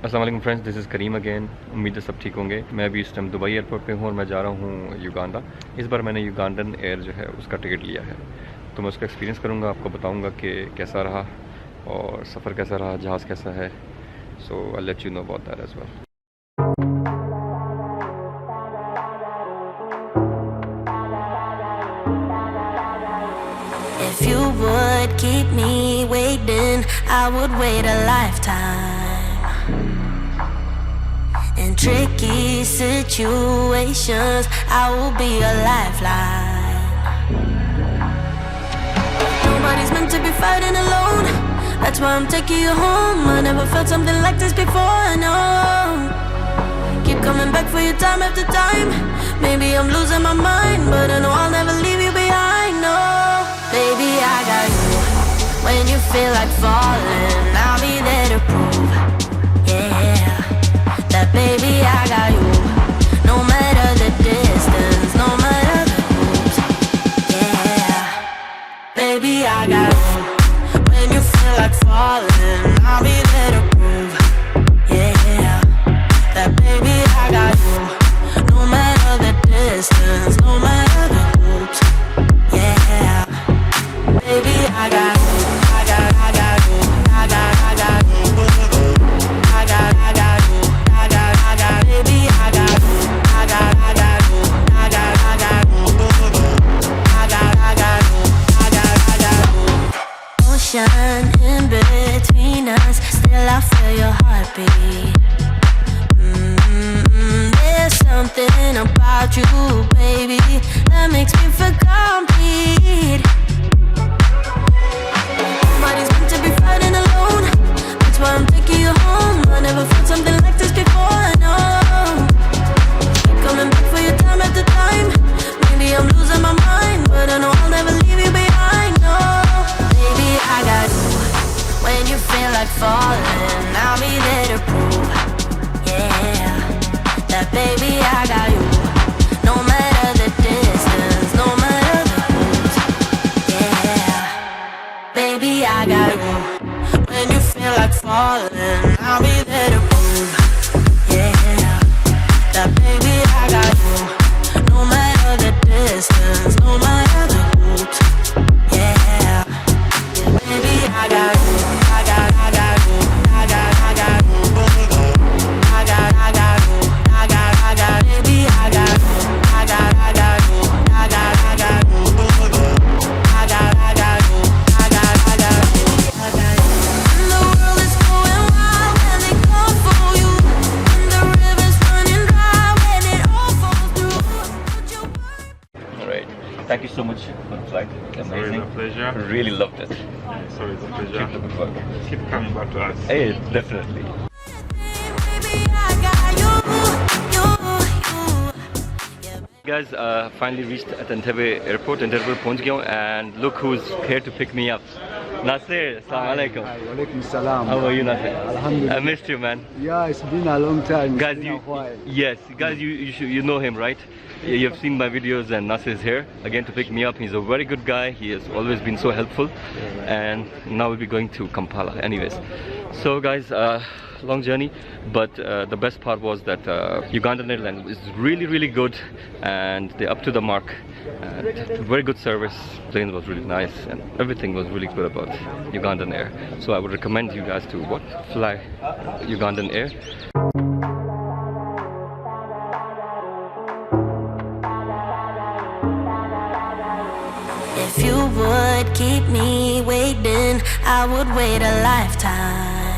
अस्सलाम वालेकुम friends, this is Karim again. उम्मीद है सब ठीक होंगे। मैं अभी इस टाइम दुबई एयरपोर्ट पे हूँ और मैं जा रहा हूँ युगांडा। इस बार मैंने युगांडन एयर जो है उसका टिकट लिया है, तो मैं उसका एक्सपीरियंस करूँगा, आपको बताऊँगा कि कैसा रहा और सफ़र कैसा रहा, जहाज़ कैसा है। So I let you know about that as well. If you would keep me waiting, I would wait a lifetime. In tricky situations, I will be a lifeline. Nobody's meant to be fighting alone. That's why I'm taking you home. I never felt something like this before, no. Keep coming back for you time after time. Maybe I'm losing my mind, but I know I'll never leave you behind, no. Baby, I got you. When you feel like falling, I'll be there to prove, yeah, that baby, I got you. No matter the distance, no matter the moves, yeah, baby, I got you. When you feel like falling, I'll be there to prove, yeah, that baby, I got you. No matter the distance, no matter the moves, yeah, baby, I got you. I got you. I got you. I got you. I got you. I got, baby, I got you. I got you. I got you. I got you. I got you. Ocean in between us, still I feel your heartbeat. There's something about you, baby, that makes me feel complete. Nobody's meant to be fighting alone. That's why I'm taking you home. I never felt something like this before, I know. Keep coming back for you time after time. Maybe I'm losing my mind, but I know I'll never leave you behind, no. Baby, I got you. When you feel like falling, I'll be there to prove, yeah, that baby, I got you. No matter the distance, no matter the moves, yeah, baby, I got you. When you feel like falling, I'll be there to prove, yeah, that baby, I got you. No matter the distance, no matter the moves, yeah, baby, I got you. I got you. I got you. I got you. I got you. I got, baby, I got you. I got you. I got you. I got you. I got you. And the world is going wild when they come for you. And the river's running dry when it all falls through. Put your mind. All right, thank you so much for the flight. Amazing. It's a pleasure. Really loved it. So it's a Keep pleasure. the good work. Keep coming back to us. Hey, definitely. Baby, I got you. Guys, finally reached at Entebbe airport. Entebbe पहुंच गया हूँ, and look who's here to pick me up. Nasir, assalamu alaikum. Walaikum salam. How are you, Nasir? Alhamdulillah. I missed you, man. Yeah, it's been a long time. Guys, It's been a while. yes, guys, you know him, right? You have seen my videos, and Nasir is here again to pick me up. He's a very good guy. He has always been so helpful, and now we'll be going to Kampala. Anyways, so guys, long journey, but the best part was that Uganda Airlines is really good, and they're up to the mark, and very good service. Plane was really nice, and everything was really good about Ugandan Air. So I would recommend you guys to fly Ugandan Air. If you would keep me waiting, I would wait a lifetime.